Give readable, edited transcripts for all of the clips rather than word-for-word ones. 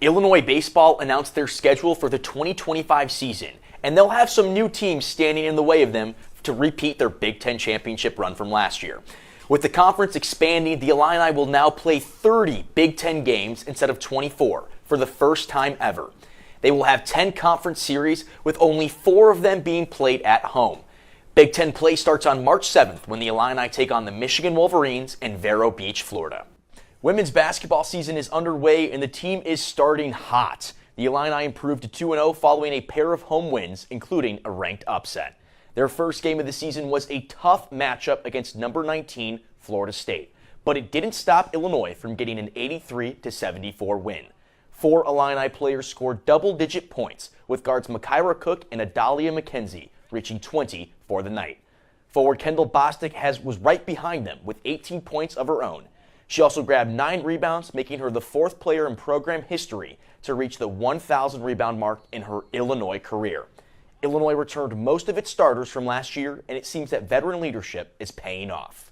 Illinois baseball announced their schedule for the 2025 season, and they'll have some new teams standing in the way of them to repeat their Big Ten championship run from last year. With the conference expanding, the Illini will now play 30 Big Ten games instead of 24 for the first time ever. They will have 10 conference series, with only 4 of them being played at home. Big Ten play starts on March 7th when the Illini take on the Michigan Wolverines in Vero Beach, Florida. Women's basketball season is underway and the team is starting hot. The Illini improved to 2-0 following a pair of home wins, including a ranked upset. Their first game of the season was a tough matchup against number 19 Florida State, but it didn't stop Illinois from getting an 83-74 win. 4 Illini players scored double-digit points, with guards Makaira Cook and Adalia McKenzie reaching 20 for the night. Forward Kendall Bostic was right behind them with 18 points of her own. She also grabbed 9 rebounds, making her the 4th player in program history to reach the 1,000 rebound mark in her Illinois career. Illinois returned most of its starters from last year, and it seems that veteran leadership is paying off.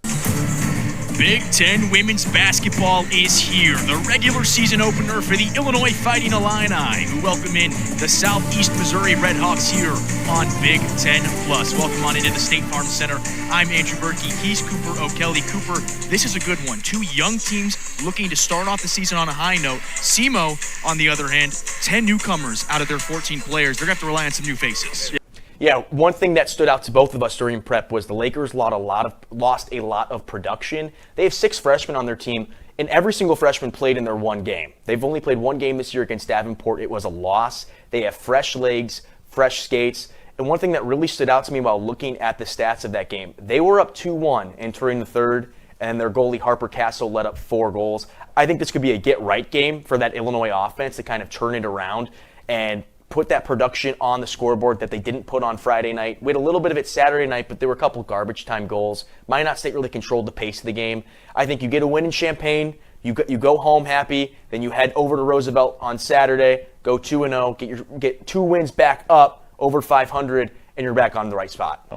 Big Ten women's basketball is here. The regular season opener for the Illinois Fighting Illini, who welcome in the Southeast Missouri Redhawks here on Big Ten Plus. Welcome on into the State Farm Center. I'm Andrew Burkey. He's Cooper O'Kelly. Cooper, this is a good one. 2 young teams looking to start off the season on a high note. SEMO, on the other hand, 10 newcomers out of their 14 players. They're going to have to rely on some new faces. Yeah, one thing that stood out to both of us during prep was the Lakers lost a lot of production. They have 6 freshmen on their team, and every single freshman played in their one game. They've only played one game this year against Davenport. It was a loss. They have fresh legs, fresh skates. And one thing that really stood out to me while looking at the stats of that game, they were up 2-1 entering the third, and their goalie Harper Castle let up 4 goals. I think this could be a get-right game for that Illinois offense to kind of turn it around and put that production on the scoreboard that they didn't put on Friday night. We had a little bit of it Saturday night, but there were a couple garbage time goals. Minot State really controlled the pace of the game. I think you get a win in Champaign, you go home happy, then you head over to Roosevelt on Saturday, go 2-0, get 2 wins back up over 500, and you're back on the right spot.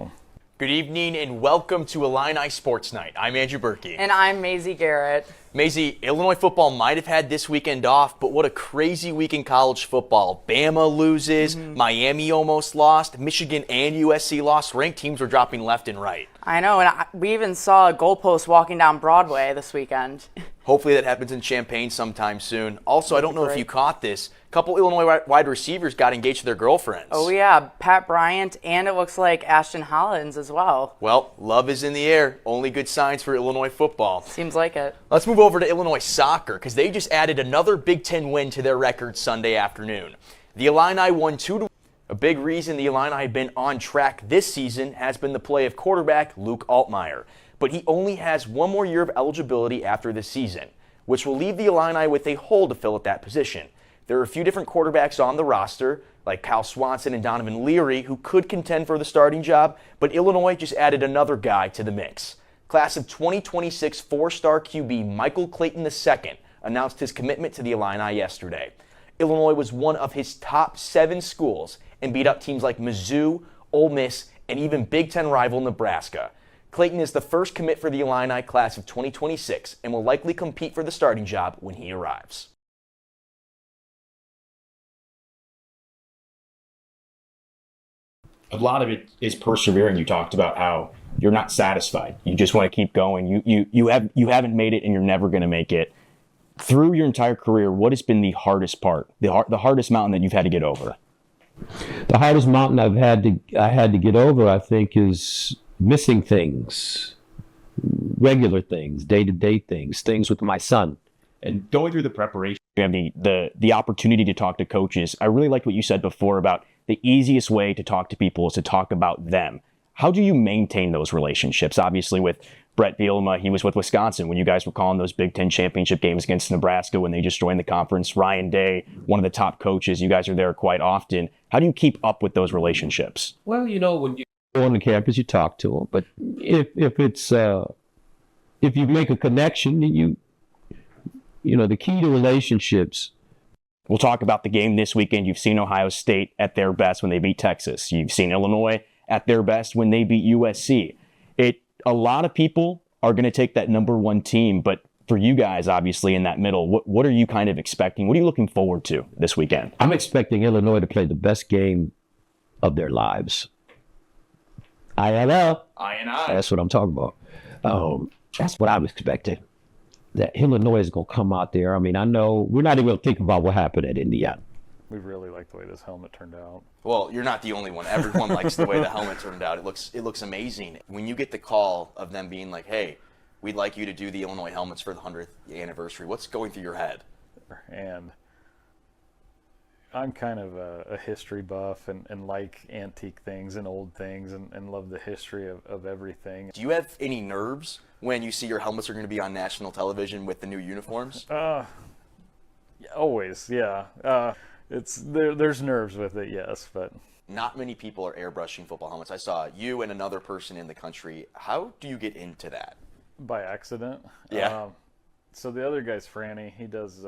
Good evening and welcome to Illini Sports Night. I'm Andrew Burkey. And I'm Maisie Garrett. Maisie, Illinois football might have had this weekend off, but what a crazy week in college football. Bama loses, Miami almost lost, Michigan and USC lost. Ranked teams were dropping left and right. I know, and we even saw a goalpost walking down Broadway this weekend. Hopefully that happens in Champaign sometime soon. Also, I don't know if you caught this. A couple Illinois wide receivers got engaged to their girlfriends. Oh, yeah. Pat Bryant, and it looks like Ashton Hollins as well. Well, love is in the air. Only good signs for Illinois football. Seems like it. Let's move over to Illinois soccer, because they just added another Big Ten win to their record Sunday afternoon. The Illini won 2-1. A big reason the Illini have been on track this season has been the play of quarterback Luke Altmaier. But he only has 1 more year of eligibility after this season, which will leave the Illini with a hole to fill at that position. There are a few different quarterbacks on the roster, like Kyle Swanson and Donovan Leary, who could contend for the starting job, but Illinois just added another guy to the mix. Class of 2026 4-star QB Michael Clayton II announced his commitment to the Illini yesterday. Illinois was one of his top 7 schools and beat up teams like Mizzou, Ole Miss, and even Big Ten rival Nebraska. Clayton is the first commit for the Illini class of 2026 and will likely compete for the starting job when he arrives. A lot of it is persevering. You talked about how you're not satisfied. You just want to keep going. You haven't made it and you're never going to make it. Through your entire career, what has been the hardest part, the hardest mountain that you've had to get over? The hardest mountain I had to get over, I think, is missing things, regular things, day-to-day things with my son. And going through the preparation, you have the opportunity to talk to coaches. I really liked what you said before about the easiest way to talk to people is to talk about them. How do you maintain those relationships? Obviously, with Brett Bielema, he was with Wisconsin when you guys were calling those Big Ten championship games against Nebraska when they just joined the conference. Ryan Day, one of the top coaches, you guys are there quite often. How do you keep up with those relationships? Well, when you go on the campus, you talk to them. But if you make a connection, the key to relationships. We'll talk about the game this weekend. You've seen Ohio State at their best when they beat Texas. You've seen Illinois at their best when they beat USC. A lot of people are going to take that number 1 team, but for you guys, obviously, in that middle, what are you kind of expecting? What are you looking forward to this weekend? I'm expecting Illinois to play the best game of their lives. INL. That's what I'm talking about. That's what I'm expecting. That Illinois is going to come out there. I mean, I know we're not even going to think about what happened at Indiana. We really like the way this helmet turned out. Well, you're not the only one. Everyone likes the way the helmet turned out. It looks amazing. When you get the call of them being like, hey, we'd like you to do the Illinois helmets for the 100th anniversary, what's going through your head? And I'm kind of a history buff and like antique things and old things and love the history of everything. Do you have any nerves when you see your helmets are going to be on national television with the new uniforms? Always, yeah. There's nerves with it, yes, but Not many people are airbrushing football helmets. I saw you and another person in the country. How do you get into that? by accident. Yeah. So the other guy's Franny. He does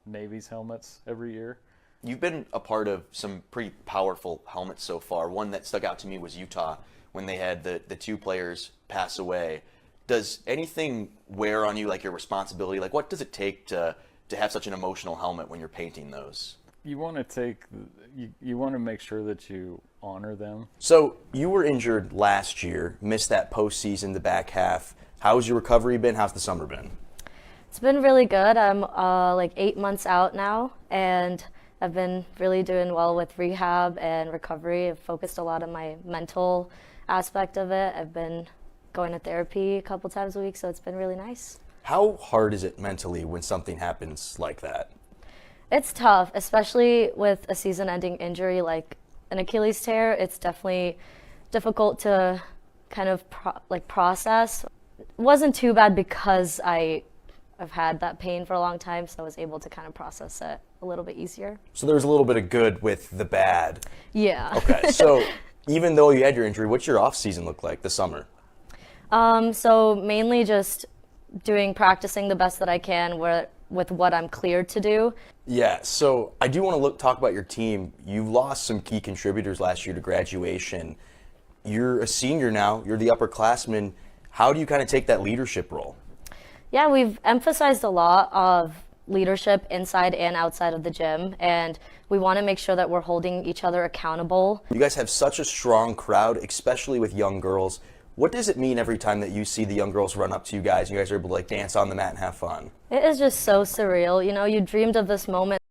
Navy's helmets every year. You've been a part of some pretty powerful helmets so far. One that stuck out to me was Utah when they had the two players pass away. Does anything wear on you, like your responsibility? Like, what does it take to have such an emotional helmet when you're painting those? You want you want to make sure that you honor them. So you were injured last year, missed that postseason, the back half. How's your recovery been? How's the summer been? It's been really good. I'm like 8 months out now, and I've been really doing well with rehab and recovery. I've focused a lot on my mental aspect of it. I've been going to therapy a couple times a week, so it's been really nice. How hard is it mentally when something happens like that? It's tough, especially with a season-ending injury like an Achilles tear. It's definitely difficult to kind of process. It wasn't too bad because I've had that pain for a long time, so I was able to kind of process it a little bit easier. So there's a little bit of good with the bad. Yeah. Okay, so even though you had your injury, what's your off season look like this summer? So mainly just practicing the best that I can with what I'm cleared to do. Yeah, so I do want to talk about your team. You lost some key contributors last year to graduation. You're a senior now. You're the upperclassman. How do you kind of take that leadership role? Yeah, we've emphasized a lot of leadership inside and outside of the gym, and we want to make sure that we're holding each other accountable. You guys have such a strong crowd, especially with young girls. What does it mean every time that you see the young girls run up to you guys and you guys are able to dance on the mat and have fun? It is just so surreal. You know, you dreamed of this moment